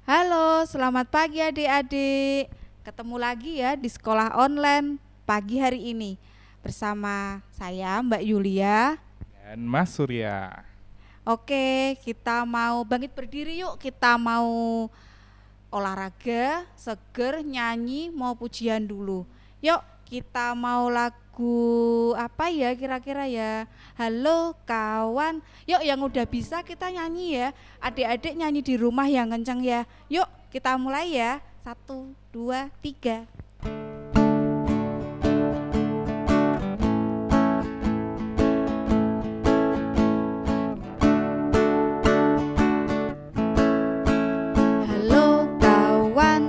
Halo, selamat pagi adik-adik. Ketemu lagi ya di sekolah online pagi hari ini bersama saya Mbak Yulia. Dan Mas Surya. Oke, kita mau bangkit berdiri yuk. Kita mau olahraga, seger, nyanyi, mau pujian dulu. Yuk, kita mau lagu apa ya kira-kira ya? Halo kawan. Yuk yang udah bisa kita nyanyi ya. Adik-adik nyanyi di rumah yang kenceng ya. Yuk, kita mulai ya. Satu, dua, tiga. Halo kawan,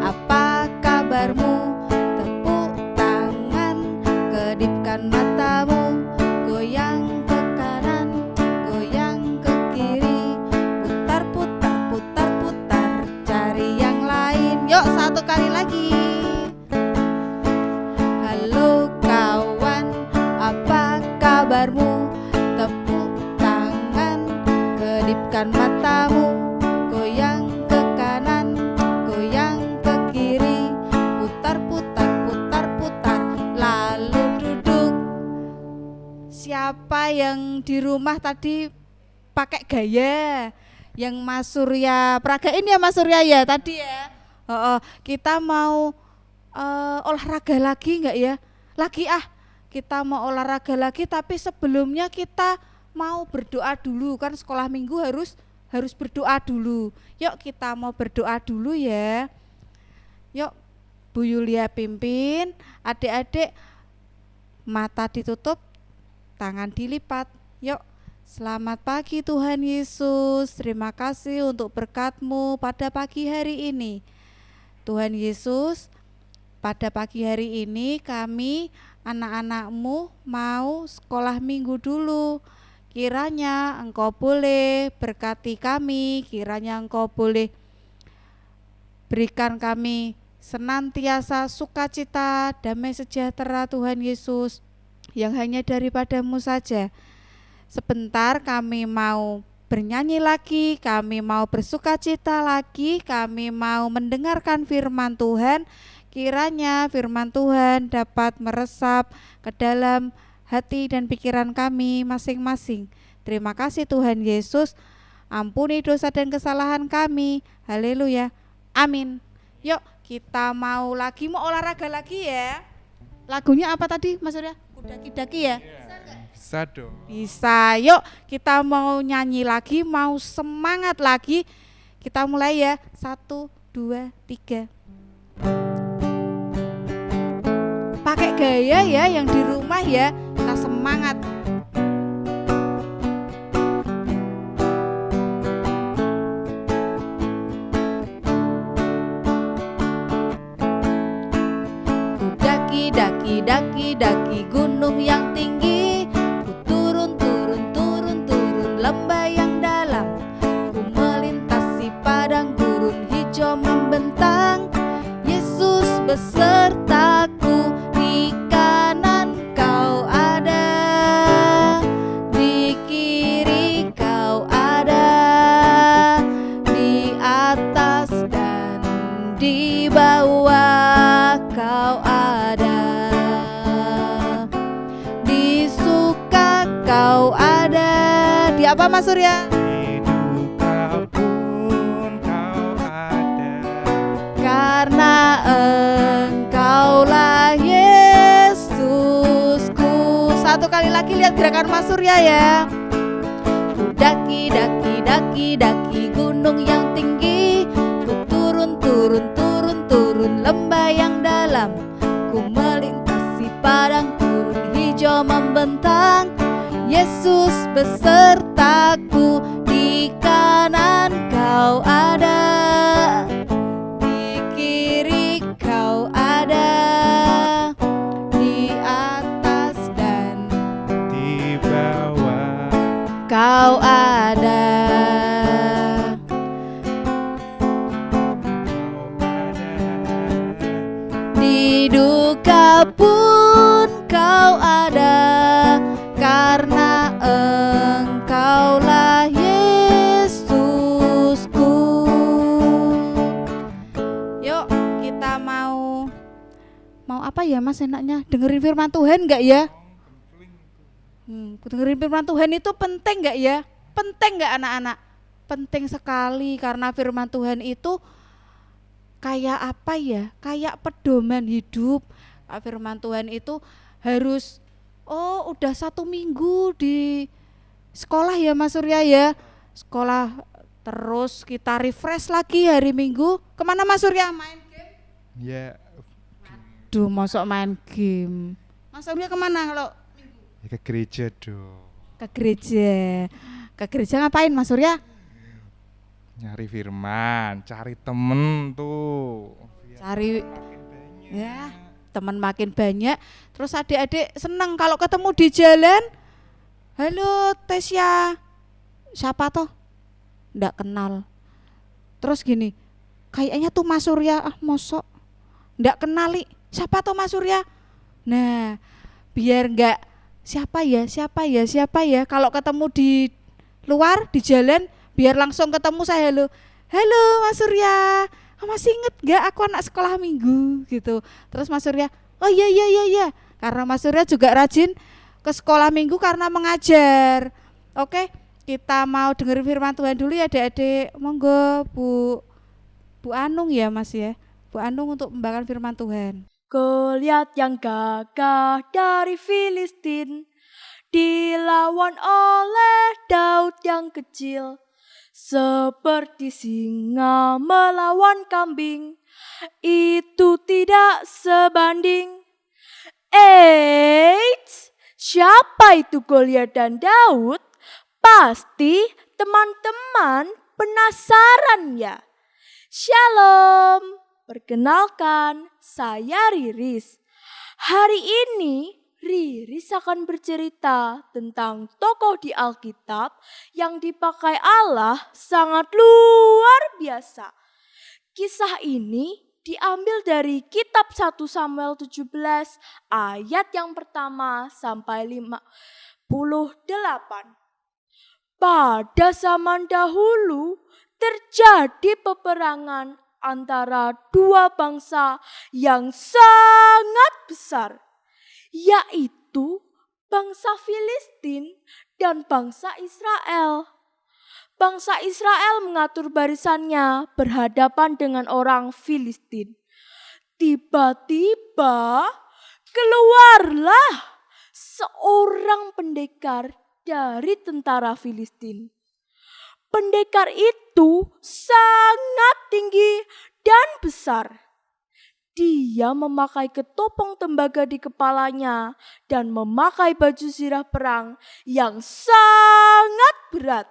apa kabarmu? Tepuk tangan, kedipkan matamu, goyang ke kanan, goyang ke kiri, putar putar putar putar, cari yang lain. Yuk satu kali lagi. Halo kawan, apa kabarmu? Tepuk tangan, kedipkan matamu, goyang ke kanan, goyang ke kiri, putar putar putar putar, lalu duduk. Siapa yang di rumah tadi pakai gaya yang Mas Surya peragain ya Mas Surya ya tadi ya? Kita mau olahraga lagi enggak ya? Lagi kita mau olahraga lagi tapi sebelumnya kita mau berdoa dulu kan sekolah minggu harus berdoa dulu. Yuk kita mau berdoa dulu ya. Yuk Bu Yulia pimpin, adik-adik mata ditutup, tangan dilipat. Yuk, selamat pagi Tuhan Yesus. Terima kasih untuk berkat-Mu pada pagi hari ini. Tuhan Yesus, pada pagi hari ini kami anak-anak-Mu mau sekolah minggu dulu. Kiranya Engkau boleh berkati kami, kiranya Engkau boleh berikan kami senantiasa sukacita, damai sejahtera Tuhan Yesus yang hanya daripada-Mu saja. Sebentar kami mau bernyanyi lagi, kami mau bersukacita lagi, kami mau mendengarkan firman Tuhan. Kiranya firman Tuhan dapat meresap ke dalam hati dan pikiran kami masing-masing. Terima kasih Tuhan Yesus, ampuni dosa dan kesalahan kami. Haleluya, amin. Yuk kita mau olahraga lagi ya. Lagunya apa tadi Mas Surya? Kudaki-daki ya? Bisa dong. Bisa, yuk kita mau nyanyi lagi, mau semangat lagi. Kita mulai ya, 1, 2, 3. Pakai gaya ya yang di rumah ya, kita semangat. Daki daki daki daki gunung yang tinggi, ku turun turun turun turun lembah yang dalam, ku melintasi padang gurun hijau membentang. Yesus besertaku, di kanan Kau ada, di kiri Kau ada, di atas dan di bawah Kau ada, di suka Kau ada. Di apa Mas Surya? Di duka pun Kau ada. Karena Engkaulah Yesusku. Satu kali lagi lihat gerakan Mas Surya ya. Ku daki daki daki daki gunung yang tinggi, ku turun turun turun turun lembah yang dalam, ku melintasi padang gurun hijau membentang. Yesus besertaku, di kanan Kau ada, di kiri Kau ada, di atas dan Di bawah Kau ada. Kau ada. Di duka pun Kau ada, karena Engkaulah Yesusku. apa ya Mas enaknya? Dengerin firman Tuhan enggak ya? Dengerin firman Tuhan itu penting enggak ya? Penting enggak anak-anak? Penting sekali karena firman Tuhan itu kayak apa ya? Kayak pedoman hidup. Firman Tuhan itu harus udah 1 minggu di sekolah ya Mas Surya ya. Sekolah terus kita refresh lagi hari Minggu. Kemana Mas Surya main game? Ya, Duh, masuk main game. Mas Surya kemana kalau ya ke gereja dong. ke gereja? Ke gereja ngapain Mas Surya? Nyari firman, cari temen tuh. Biar Cari makin banyak. ya teman makin banyak. Terus adik-adik senang kalau ketemu di jalan. Halo Tesya, siapa toh? Nggak kenal. Terus gini, kayaknya tuh Mas Surya, mosok nggak kenali. Siapa toh Mas Surya? Nah, biar nggak siapa ya. Kalau ketemu di luar di jalan, biar langsung ketemu saya halo Mas Surya. Masih inget nggak aku anak sekolah minggu gitu. Terus Mas Surya, oh iya. Karena Mas Surya juga rajin ke sekolah minggu karena mengajar. Oke, kita mau dengerin firman Tuhan dulu ya adik-adik. Monggo Bu Anung ya Mas ya. Bu Anung untuk membawakan firman Tuhan. Goliat yang gagah dari Filistin dilawan oleh Daud yang kecil, seperti singa melawan kambing, itu tidak sebanding. Eits, siapa itu Goliat dan Daud? Pasti teman-teman penasaran ya. Shalom, perkenalkan saya Riris. Hari ini Riris akan bercerita tentang tokoh di Alkitab yang dipakai Allah sangat luar biasa. Kisah ini diambil dari kitab 1 Samuel 17 ayat yang pertama sampai 58. Pada zaman dahulu terjadi peperangan antara dua bangsa yang sangat besar, yaitu bangsa Filistin dan bangsa Israel. Bangsa Israel mengatur barisannya berhadapan dengan orang Filistin. Tiba-tiba keluarlah seorang pendekar dari tentara Filistin. Pendekar itu sangat tinggi dan besar. Dia memakai ketopong tembaga di kepalanya dan memakai baju zirah perang yang sangat berat.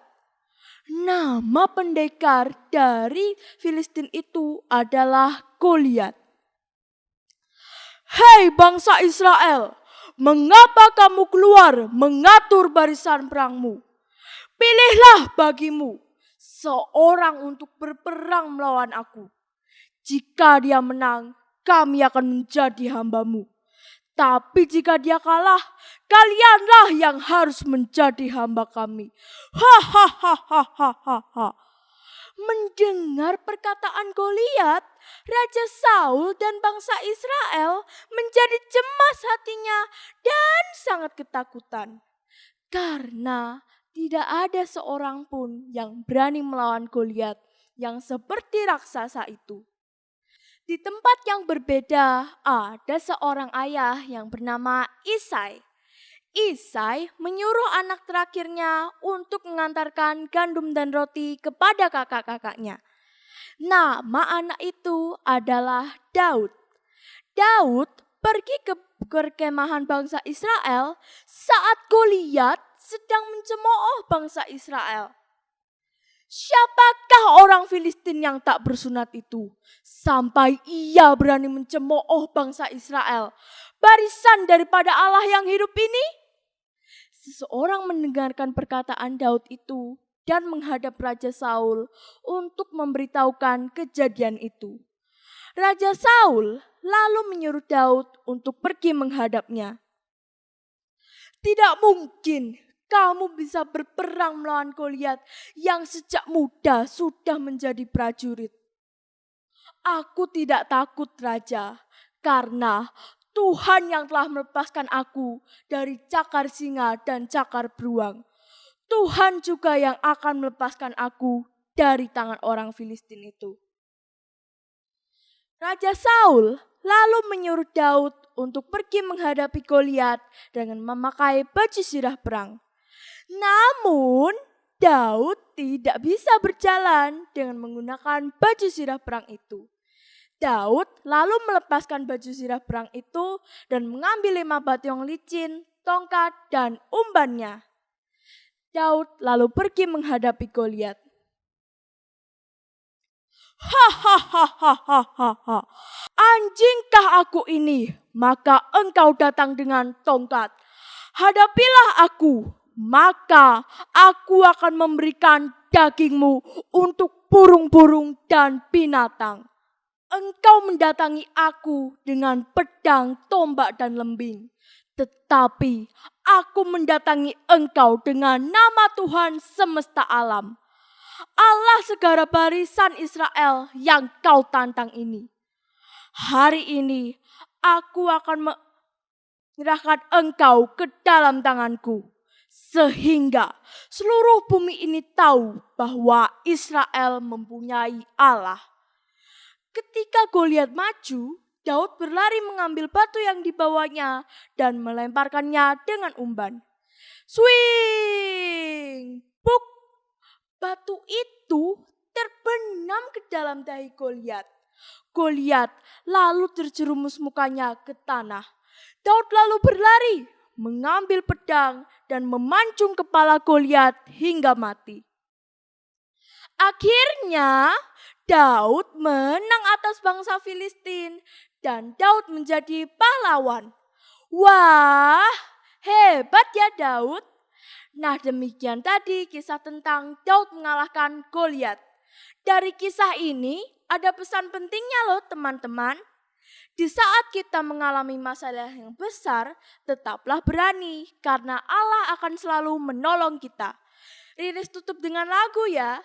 Nama pendekar dari Filistin itu adalah Goliat. Hei bangsa Israel, mengapa kamu keluar mengatur barisan perangmu? Pilihlah bagimu seorang untuk berperang melawan aku. Jika dia menang, kami akan menjadi hambamu. Tapi jika dia kalah, kalianlah yang harus menjadi hamba kami. Hahaha. Mendengar perkataan Goliat, Raja Saul dan bangsa Israel menjadi cemas hatinya dan sangat ketakutan. Karena tidak ada seorang pun yang berani melawan Goliat yang seperti raksasa itu. Di tempat yang berbeda ada seorang ayah yang bernama Isai. Isai menyuruh anak terakhirnya untuk mengantarkan gandum dan roti kepada kakak-kakaknya. Nama anak itu adalah Daud. Daud pergi ke perkemahan bangsa Israel saat Goliat sedang mencemooh bangsa Israel. Siapakah orang Filistin yang tak bersunat itu? Sampai ia berani mencemooh bangsa Israel, barisan daripada Allah yang hidup ini? Seseorang mendengarkan perkataan Daud itu dan menghadap Raja Saul untuk memberitahukan kejadian itu. Raja Saul lalu menyuruh Daud untuk pergi menghadapnya. Tidak mungkin kamu bisa berperang melawan Goliat yang sejak muda sudah menjadi prajurit. Aku tidak takut, Raja, karena Tuhan yang telah melepaskan aku dari cakar singa dan cakar beruang. Tuhan juga yang akan melepaskan aku dari tangan orang Filistin itu. Raja Saul lalu menyuruh Daud untuk pergi menghadapi Goliat dengan memakai baju sirah perang. Namun Daud tidak bisa berjalan dengan menggunakan baju sirah perang itu. Daud lalu melepaskan baju sirah perang itu dan mengambil 5 batu yang licin, tongkat, dan umbannya. Daud lalu pergi menghadapi Goliat. Hahaha, anjingkah aku ini? Maka engkau datang dengan tongkat. Hadapilah aku, maka aku akan memberikan dagingmu untuk burung-burung dan binatang. Engkau mendatangi aku dengan pedang, tombak, dan lembing. Tetapi aku mendatangi engkau dengan nama Tuhan semesta alam, Allah segala barisan Israel yang kau tantang ini. Hari ini aku akan menyerahkan engkau ke dalam tanganku, sehingga seluruh bumi ini tahu bahwa Israel mempunyai Allah. Ketika Goliat maju, Daud berlari mengambil batu yang dibawanya dan melemparkannya dengan umban. Swing! Puk! Batu itu terbenam ke dalam dahi Goliat. Goliat lalu terjerumus mukanya ke tanah. Daud lalu berlari, mengambil pedang dan memancung kepala Goliat hingga mati. Akhirnya Daud menang atas bangsa Filistin dan Daud menjadi pahlawan. Wah, hebat ya Daud. Nah, demikian tadi kisah tentang Daud mengalahkan Goliat. Dari kisah ini ada pesan pentingnya loh teman-teman. Di saat kita mengalami masalah yang besar, tetaplah berani karena Allah akan selalu menolong kita. Riris tutup dengan lagu ya.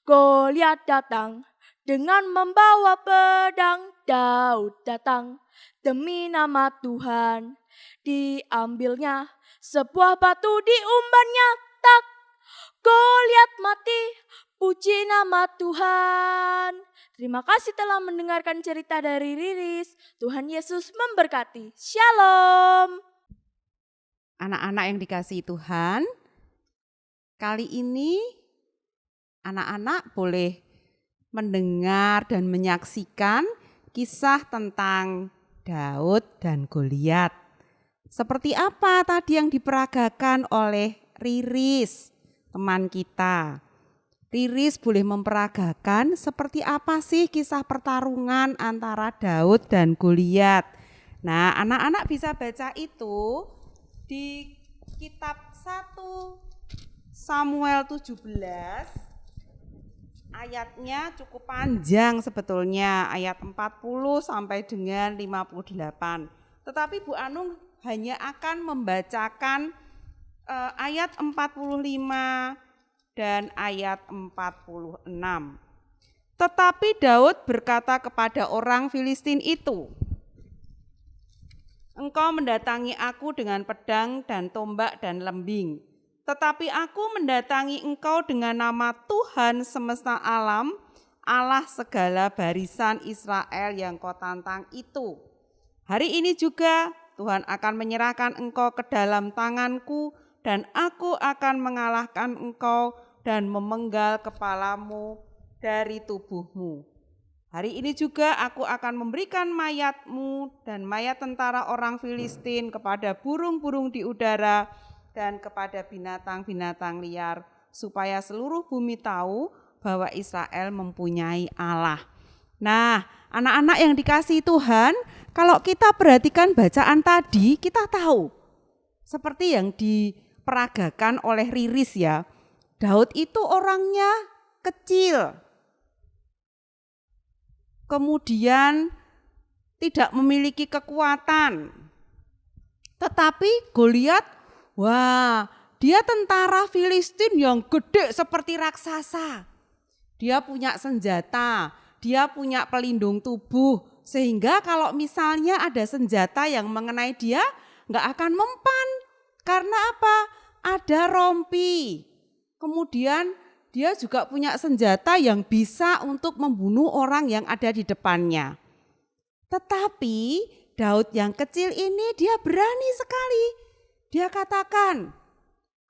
Goliat datang dengan membawa pedang, Daud datang demi nama Tuhan. Diambilnya sebuah batu diumbannya, tak. Goliat mati, puji nama Tuhan. Terima kasih telah mendengarkan cerita dari Riris. Tuhan Yesus memberkati. Shalom. Anak-anak yang dikasihi Tuhan, kali ini anak-anak boleh mendengar dan menyaksikan kisah tentang Daud dan Goliat. Seperti apa tadi yang diperagakan oleh Riris, teman kita. Riris boleh memperagakan seperti apa sih kisah pertarungan antara Daud dan Goliat. Nah, anak-anak bisa baca itu di kitab 1 Samuel 17. Ayatnya cukup panjang sebetulnya, ayat 40 sampai dengan 58. Tetapi Bu Anung hanya akan membacakan ayat 45 dan ayat 46. Tetapi Daud berkata kepada orang Filistin itu, "Engkau mendatangi aku dengan pedang dan tombak dan lembing. Tetapi aku mendatangi engkau dengan nama Tuhan semesta alam, Allah segala barisan Israel yang kau tantang itu. Hari ini juga Tuhan akan menyerahkan engkau ke dalam tanganku dan aku akan mengalahkan engkau dan memenggal kepalamu dari tubuhmu. Hari ini juga aku akan memberikan mayatmu dan mayat tentara orang Filistin kepada burung-burung di udara dan kepada binatang-binatang liar, supaya seluruh bumi tahu bahwa Israel mempunyai Allah." Nah, anak-anak yang dikasihi Tuhan, kalau kita perhatikan bacaan tadi, kita tahu seperti yang diperagakan oleh Riris ya. Daud itu orangnya kecil, kemudian tidak memiliki kekuatan. Tetapi Goliat, wah, dia tentara Filistin yang gede seperti raksasa. Dia punya senjata, dia punya pelindung tubuh Sehingga kalau misalnya ada senjata yang mengenai dia, nggak akan mempan. Karena apa? Ada rompi. Kemudian dia juga punya senjata yang bisa untuk membunuh orang yang ada di depannya. Tetapi Daud yang kecil ini dia berani sekali. Dia katakan,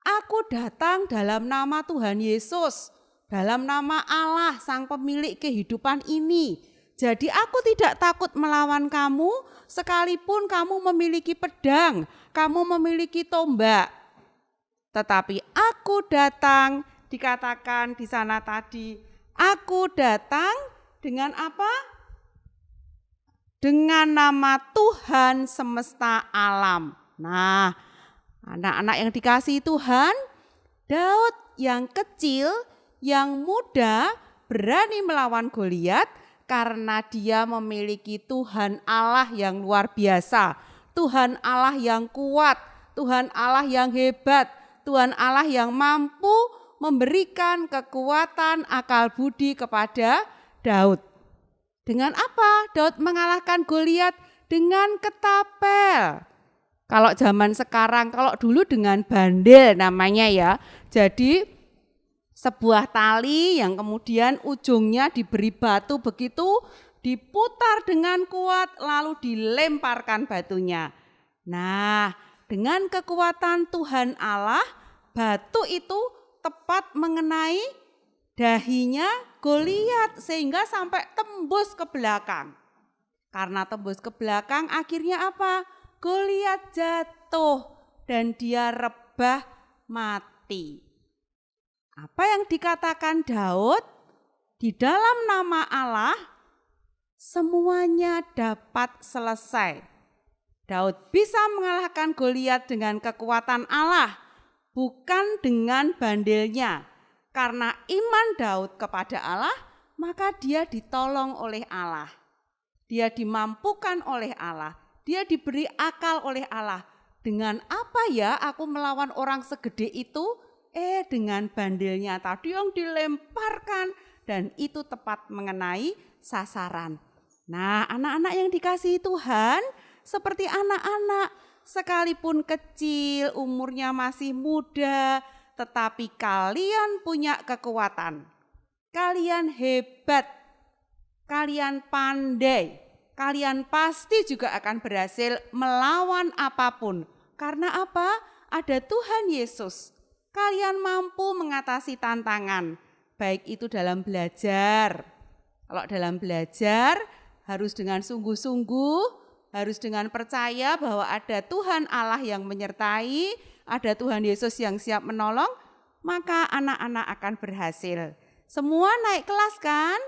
aku datang dalam nama Tuhan Yesus, dalam nama Allah sang pemilik kehidupan ini. Jadi aku tidak takut melawan kamu sekalipun kamu memiliki pedang, kamu memiliki tombak. Tetapi aku datang, dikatakan di sana tadi, aku datang dengan apa? Dengan nama Tuhan semesta alam. Nah, anak-anak yang dikasihi Tuhan, Daud yang kecil, yang muda, berani melawan Goliat karena dia memiliki Tuhan Allah yang luar biasa, Tuhan Allah yang kuat, Tuhan Allah yang hebat, Tuhan Allah yang mampu memberikan kekuatan akal budi kepada Daud. Dengan apa Daud mengalahkan Goliat? Dengan ketapel. Kalau zaman sekarang, kalau dulu dengan bandel namanya ya. Jadi sebuah tali yang kemudian ujungnya diberi batu begitu, diputar dengan kuat lalu dilemparkan batunya. Nah, dengan kekuatan Tuhan Allah, batu itu tepat mengenai dahinya Goliat sehingga sampai tembus ke belakang. Karena tembus ke belakang akhirnya apa? Goliat jatuh dan dia rebah mati. Apa yang dikatakan Daud? Di dalam nama Allah semuanya dapat selesai. Daud bisa mengalahkan Goliat dengan kekuatan Allah, bukan dengan bandelnya. Karena iman Daud kepada Allah, maka dia ditolong oleh Allah. Dia dimampukan oleh Allah, dia diberi akal oleh Allah. Dengan apa ya aku melawan orang segede itu? Dengan bandelnya tadi yang dilemparkan dan itu tepat mengenai sasaran. Nah, anak-anak yang dikasihi Tuhan, seperti anak-anak sekalipun kecil, umurnya masih muda, tetapi kalian punya kekuatan. Kalian hebat, kalian pandai, kalian pasti juga akan berhasil melawan apapun. Karena apa? Ada Tuhan Yesus. Kalian mampu mengatasi tantangan, baik itu dalam belajar. Kalau dalam belajar harus dengan sungguh-sungguh, harus dengan percaya bahwa ada Tuhan Allah yang menyertai, ada Tuhan Yesus yang siap menolong, maka anak-anak akan berhasil. Semua naik kelas kan?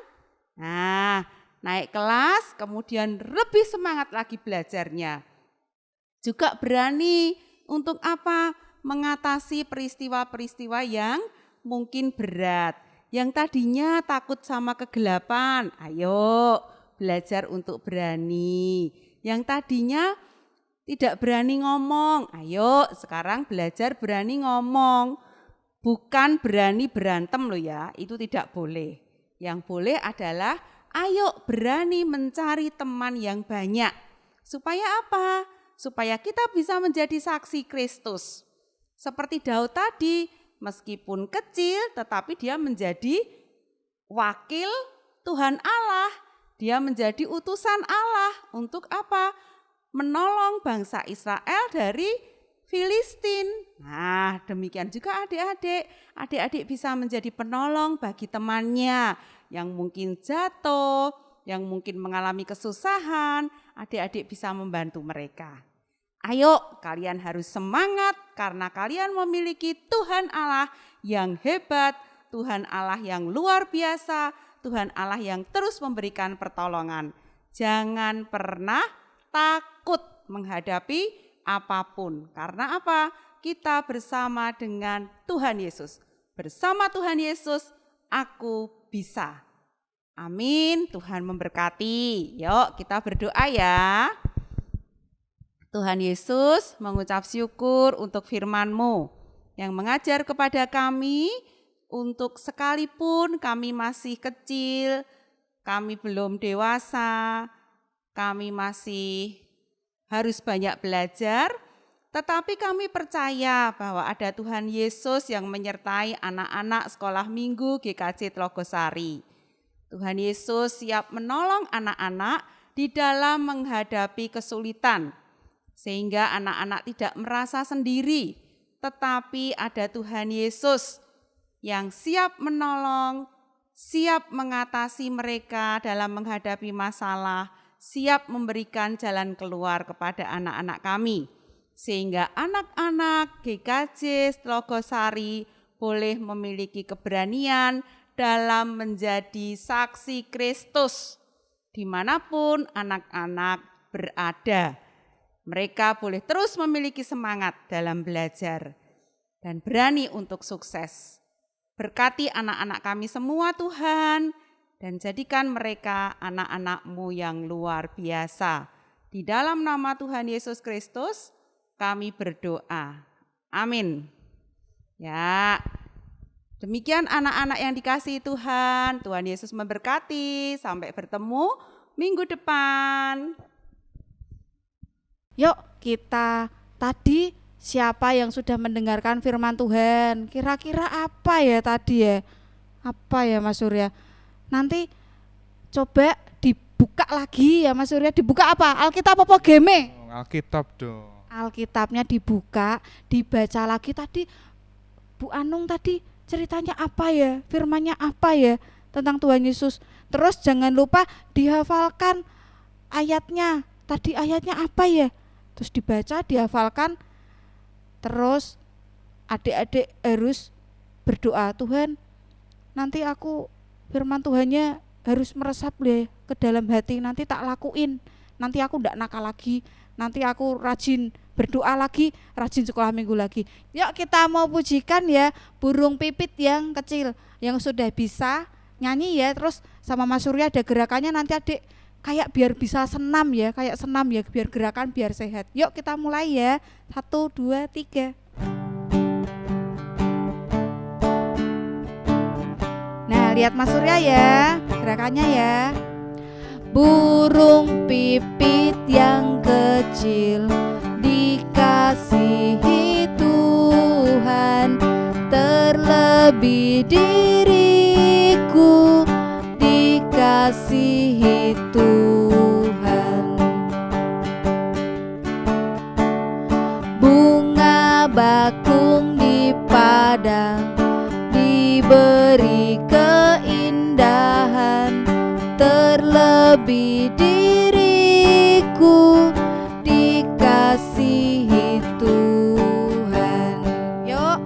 Nah, naik kelas kemudian lebih semangat lagi belajarnya. Juga berani untuk apa? Mengatasi peristiwa-peristiwa yang mungkin berat. Yang tadinya takut sama kegelapan, ayo belajar untuk berani. Yang tadinya tidak berani ngomong, ayo sekarang belajar berani ngomong. Bukan berani berantem loh ya, itu tidak boleh. Yang boleh adalah ayo berani mencari teman yang banyak. Supaya apa? Supaya kita bisa menjadi saksi Kristus. Seperti Daud tadi, meskipun kecil tetapi dia menjadi wakil Tuhan Allah. Dia menjadi utusan Allah untuk apa? Menolong bangsa Israel dari Filistin. Nah, demikian juga adik-adik. Adik-adik bisa menjadi penolong bagi temannya yang mungkin jatuh, yang mungkin mengalami kesusahan. Adik-adik bisa membantu mereka. Ayo, kalian harus semangat karena kalian memiliki Tuhan Allah yang hebat, Tuhan Allah yang luar biasa, Tuhan Allah yang terus memberikan pertolongan. Jangan pernah takut menghadapi apapun. Karena apa? Kita bersama dengan Tuhan Yesus. Bersama Tuhan Yesus, aku bisa. Amin. Tuhan memberkati. Yuk kita berdoa ya. Tuhan Yesus, mengucap syukur untuk firman-Mu yang mengajar kepada kami untuk sekalipun kami masih kecil, kami belum dewasa, kami masih harus banyak belajar, tetapi kami percaya bahwa ada Tuhan Yesus yang menyertai anak-anak sekolah minggu GKJ Tlogosari. Tuhan Yesus siap menolong anak-anak di dalam menghadapi kesulitan, sehingga anak-anak tidak merasa sendiri, tetapi ada Tuhan Yesus yang siap menolong, siap mengatasi mereka dalam menghadapi masalah, siap memberikan jalan keluar kepada anak-anak kami. Sehingga anak-anak GKJ Tlogosari boleh memiliki keberanian dalam menjadi saksi Kristus dimanapun anak-anak berada. Mereka boleh terus memiliki semangat dalam belajar dan berani untuk sukses. Berkati anak-anak kami semua Tuhan, dan jadikan mereka anak-anak-Mu yang luar biasa. Di dalam nama Tuhan Yesus Kristus, kami berdoa. Amin. Ya, demikian anak-anak yang dikasihi Tuhan. Tuhan Yesus memberkati. Sampai bertemu minggu depan. Yuk kita tadi siapa yang sudah mendengarkan firman Tuhan? Kira-kira apa ya tadi ya? Apa ya Mas Surya? Nanti coba dibuka lagi ya Mas Surya. Dibuka apa? Alkitab apa game? Alkitab dong. Alkitabnya dibuka, dibaca lagi. Tadi Bu Anung tadi ceritanya apa ya? Firmannya apa ya tentang Tuhan Yesus? Terus jangan lupa dihafalkan ayatnya. Tadi ayatnya apa ya? Terus dibaca, dihafalkan. Terus adik-adik harus berdoa, Tuhan nanti aku firman Tuhannya harus meresap deh ke dalam hati, nanti tak lakuin, nanti aku ndak nakal lagi, nanti aku rajin berdoa lagi, rajin sekolah minggu lagi. Yuk kita mau pujikan ya burung pipit yang kecil yang sudah bisa nyanyi ya. Terus sama Mas Surya ada gerakannya, nanti adik kayak biar bisa senam ya, kayak senam ya, biar gerakan biar sehat. Yuk kita mulai ya, 1, 2, 3. Nah lihat Mas Surya ya, gerakannya ya. Burung pipit yang kecil dikasihi Tuhan, terlebih diriku dikasihi Tuhan. Bunga bakung di padang diberi keindahan, terlebih diriku dikasihi Tuhan. Yuk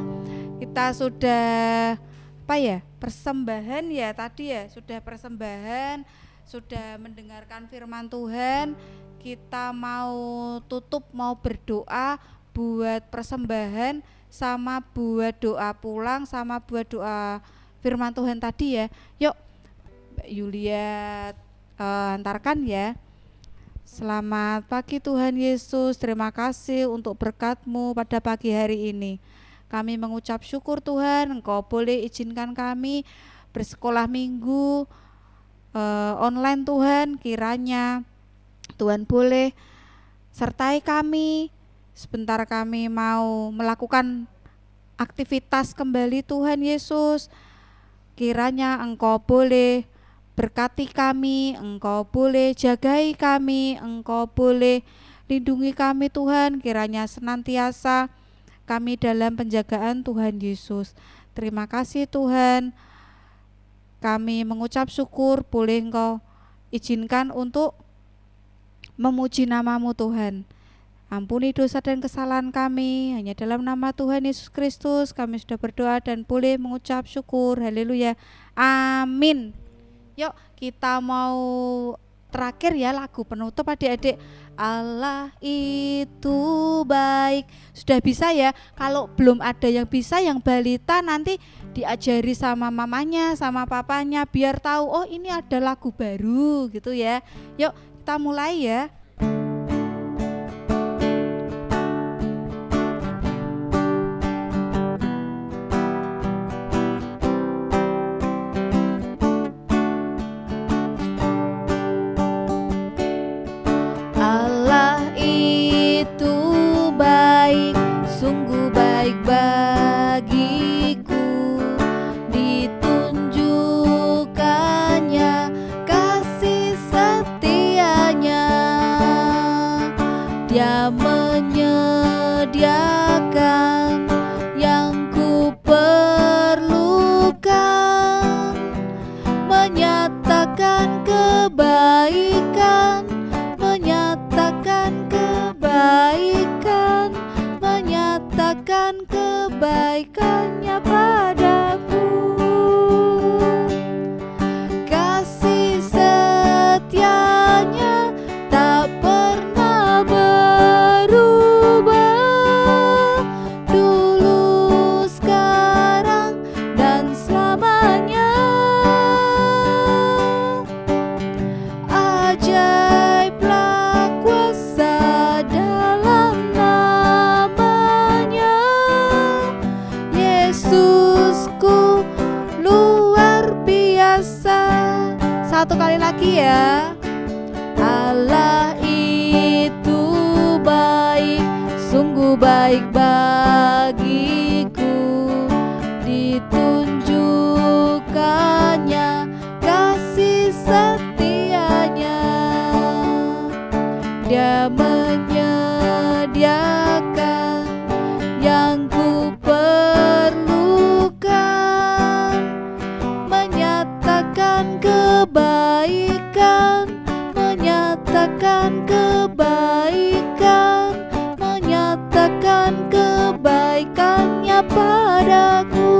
kita sudah apa ya, persembahan ya tadi ya, sudah persembahan, sudah mendengarkan firman Tuhan. Kita mau tutup, mau berdoa buat persembahan sama buat doa pulang sama buat doa firman Tuhan tadi ya. Yuk Mbak Yulia antarkan ya. Selamat pagi Tuhan Yesus, terima kasih untuk berkat-Mu pada pagi hari ini. Kami mengucap syukur Tuhan, Engkau boleh izinkan kami bersekolah minggu online Tuhan. Kiranya Tuhan boleh sertai kami. Sebentar kami mau melakukan aktivitas kembali Tuhan Yesus. Kiranya Engkau boleh berkati kami, Engkau boleh jagai kami, Engkau boleh lindungi kami Tuhan. Kiranya senantiasa kami dalam penjagaan Tuhan Yesus. Terima kasih Tuhan. Kami mengucap syukur boleh Engkau izinkan untuk memuji nama-Mu Tuhan. Ampuni dosa dan kesalahan kami, hanya dalam nama Tuhan Yesus Kristus kami sudah berdoa dan boleh mengucap syukur. Haleluya. Amin. Yuk kita mau terakhir ya lagu penutup adik-adik. Allah itu baik. Sudah bisa ya? Kalau belum ada yang bisa, yang balita nanti diajari sama mamanya, sama papanya biar tahu oh ini ada lagu baru gitu ya. Yuk kita mulai ya. baik bagiku, ditunjukkannya kasih setianya. Dia menyediakan yang ku perlukan, menyatakan kebaikan, menyatakan kebaikan, menyatakan kebaikannya padaku.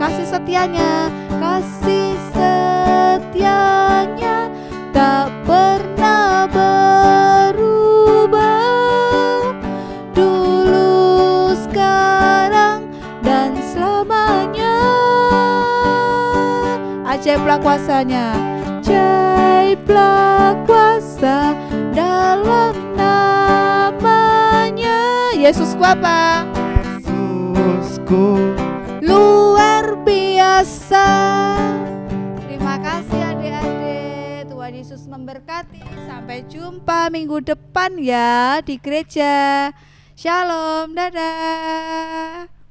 Kasih setianya, kasih setianya tak pernah berubah, dulu, sekarang, dan selamanya. Ajaiblah kuasanya, ajaiblah kuasa dalam namanya. Yesusku apa? Yesusku. Luar biasa. Terima kasih adik-adik. Tuhan Yesus memberkati. Sampai jumpa minggu depan ya di gereja. Shalom, dadah.